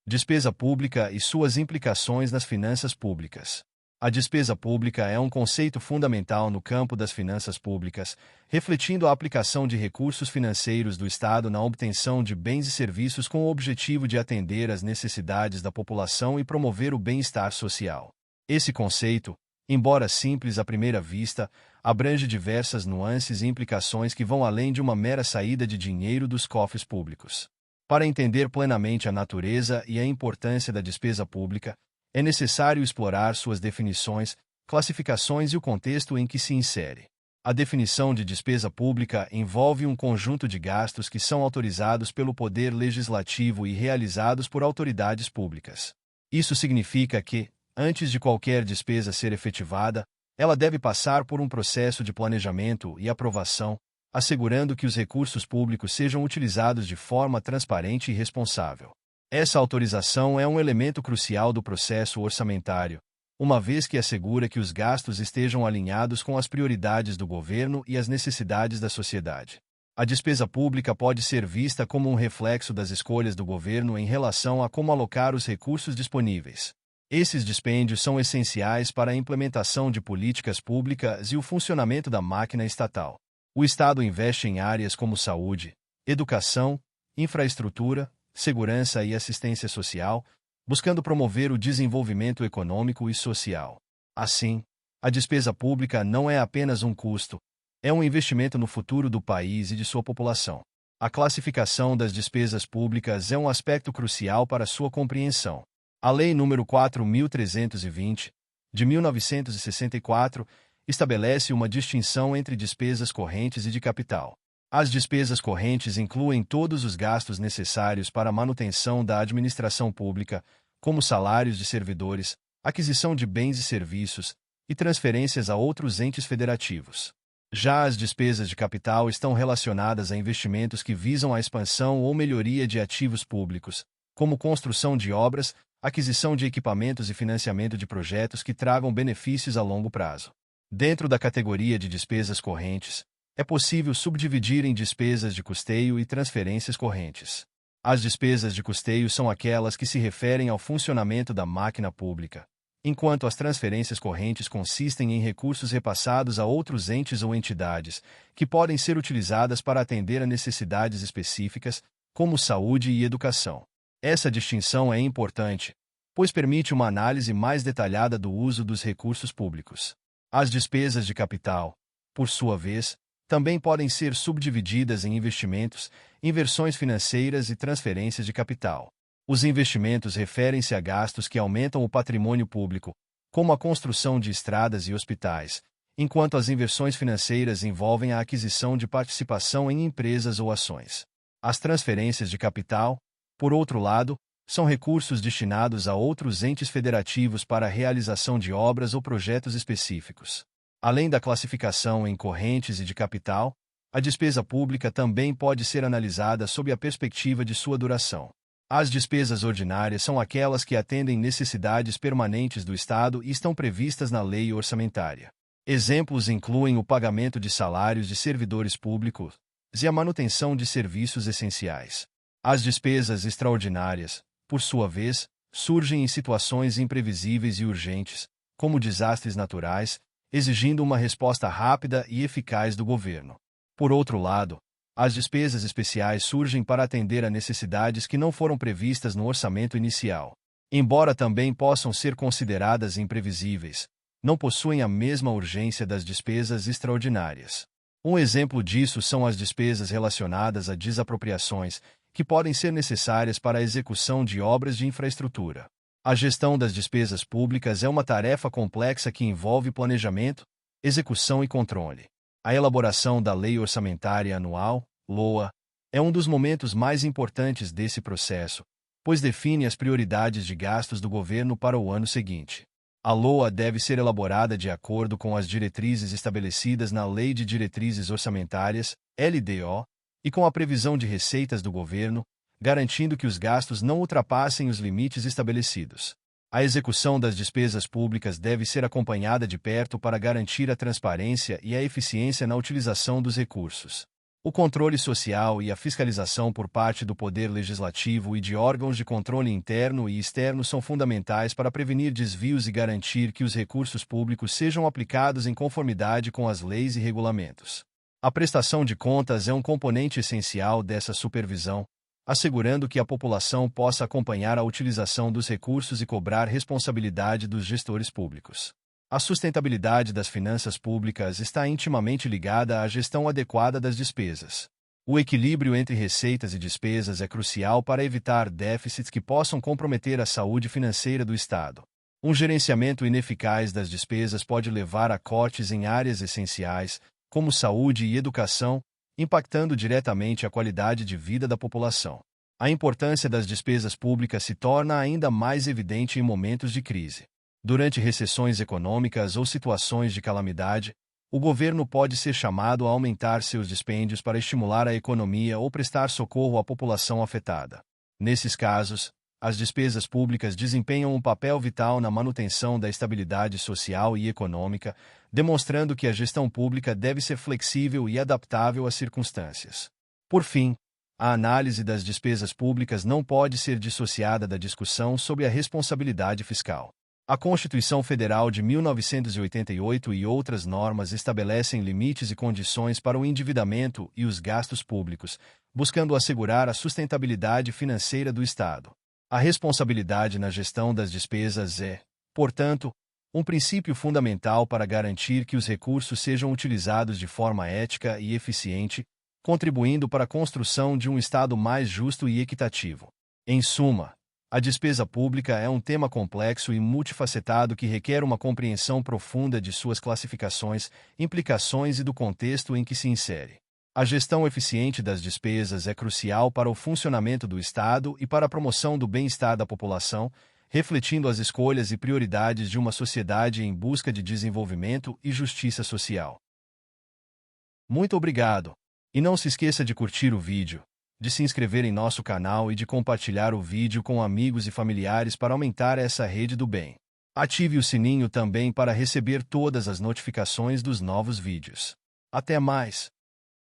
Despesa pública e suas implicações nas finanças públicas. A despesa pública é um conceito fundamental no campo das finanças públicas, refletindo a aplicação de recursos financeiros do Estado na obtenção de bens e serviços com o objetivo de atender às necessidades da população e promover o bem-estar social. Esse conceito, embora simples à primeira vista, abrange diversas nuances e implicações que vão além de uma mera saída de dinheiro dos cofres públicos. Para entender plenamente a natureza e a importância da despesa pública, é necessário explorar suas definições, classificações e o contexto em que se insere. A definição de despesa pública envolve um conjunto de gastos que são autorizados pelo Poder Legislativo e realizados por autoridades públicas. Isso significa que, antes de qualquer despesa ser efetivada, ela deve passar por um processo de planejamento e aprovação, assegurando que os recursos públicos sejam utilizados de forma transparente e responsável. Essa autorização é um elemento crucial do processo orçamentário, uma vez que assegura que os gastos estejam alinhados com as prioridades do governo e as necessidades da sociedade. A despesa pública pode ser vista como um reflexo das escolhas do governo em relação a como alocar os recursos disponíveis. Esses dispêndios são essenciais para a implementação de políticas públicas e o funcionamento da máquina estatal. O Estado investe em áreas como saúde, educação, infraestrutura, segurança e assistência social, buscando promover o desenvolvimento econômico e social. Assim, a despesa pública não é apenas um custo, é um investimento no futuro do país e de sua população. A classificação das despesas públicas é um aspecto crucial para sua compreensão. A Lei nº 4.320, de 1964, estabelece uma distinção entre despesas correntes e de capital. As despesas correntes incluem todos os gastos necessários para a manutenção da administração pública, como salários de servidores, aquisição de bens e serviços, e transferências a outros entes federativos. Já as despesas de capital estão relacionadas a investimentos que visam a expansão ou melhoria de ativos públicos, como construção de obras, aquisição de equipamentos e financiamento de projetos que tragam benefícios a longo prazo. Dentro da categoria de despesas correntes, é possível subdividir em despesas de custeio e transferências correntes. As despesas de custeio são aquelas que se referem ao funcionamento da máquina pública, enquanto as transferências correntes consistem em recursos repassados a outros entes ou entidades, que podem ser utilizadas para atender a necessidades específicas, como saúde e educação. Essa distinção é importante, pois permite uma análise mais detalhada do uso dos recursos públicos. As despesas de capital, por sua vez, também podem ser subdivididas em investimentos, inversões financeiras e transferências de capital. Os investimentos referem-se a gastos que aumentam o patrimônio público, como a construção de estradas e hospitais, enquanto as inversões financeiras envolvem a aquisição de participação em empresas ou ações. As transferências de capital, por outro lado, são recursos destinados a outros entes federativos para a realização de obras ou projetos específicos. Além da classificação em correntes e de capital, a despesa pública também pode ser analisada sob a perspectiva de sua duração. As despesas ordinárias são aquelas que atendem necessidades permanentes do Estado e estão previstas na lei orçamentária. Exemplos incluem o pagamento de salários de servidores públicos e a manutenção de serviços essenciais. As despesas extraordinárias, por sua vez, surgem em situações imprevisíveis e urgentes, como desastres naturais, exigindo uma resposta rápida e eficaz do governo. Por outro lado, as despesas especiais surgem para atender a necessidades que não foram previstas no orçamento inicial. Embora também possam ser consideradas imprevisíveis, não possuem a mesma urgência das despesas extraordinárias. Um exemplo disso são as despesas relacionadas a desapropriações, que podem ser necessárias para a execução de obras de infraestrutura. A gestão das despesas públicas é uma tarefa complexa que envolve planejamento, execução e controle. A elaboração da Lei Orçamentária Anual, LOA, é um dos momentos mais importantes desse processo, pois define as prioridades de gastos do governo para o ano seguinte. A LOA deve ser elaborada de acordo com as diretrizes estabelecidas na Lei de Diretrizes Orçamentárias, LDO, e com a previsão de receitas do governo, garantindo que os gastos não ultrapassem os limites estabelecidos. A execução das despesas públicas deve ser acompanhada de perto para garantir a transparência e a eficiência na utilização dos recursos. O controle social e a fiscalização por parte do Poder Legislativo e de órgãos de controle interno e externo são fundamentais para prevenir desvios e garantir que os recursos públicos sejam aplicados em conformidade com as leis e regulamentos. A prestação de contas é um componente essencial dessa supervisão, assegurando que a população possa acompanhar a utilização dos recursos e cobrar responsabilidade dos gestores públicos. A sustentabilidade das finanças públicas está intimamente ligada à gestão adequada das despesas. O equilíbrio entre receitas e despesas é crucial para evitar déficits que possam comprometer a saúde financeira do Estado. Um gerenciamento ineficaz das despesas pode levar a cortes em áreas essenciais, como saúde e educação, impactando diretamente a qualidade de vida da população. A importância das despesas públicas se torna ainda mais evidente em momentos de crise. Durante recessões econômicas ou situações de calamidade, o governo pode ser chamado a aumentar seus dispêndios para estimular a economia ou prestar socorro à população afetada. Nesses casos, as despesas públicas desempenham um papel vital na manutenção da estabilidade social e econômica, demonstrando que a gestão pública deve ser flexível e adaptável às circunstâncias. Por fim, a análise das despesas públicas não pode ser dissociada da discussão sobre a responsabilidade fiscal. A Constituição Federal de 1988 e outras normas estabelecem limites e condições para o endividamento e os gastos públicos, buscando assegurar a sustentabilidade financeira do Estado. A responsabilidade na gestão das despesas é, portanto, um princípio fundamental para garantir que os recursos sejam utilizados de forma ética e eficiente, contribuindo para a construção de um Estado mais justo e equitativo. Em suma, a despesa pública é um tema complexo e multifacetado que requer uma compreensão profunda de suas classificações, implicações e do contexto em que se insere. A gestão eficiente das despesas é crucial para o funcionamento do Estado e para a promoção do bem-estar da população, refletindo as escolhas e prioridades de uma sociedade em busca de desenvolvimento e justiça social. Muito obrigado! E não se esqueça de curtir o vídeo, de se inscrever em nosso canal e de compartilhar o vídeo com amigos e familiares para aumentar essa rede do bem. Ative o sininho também para receber todas as notificações dos novos vídeos. Até mais!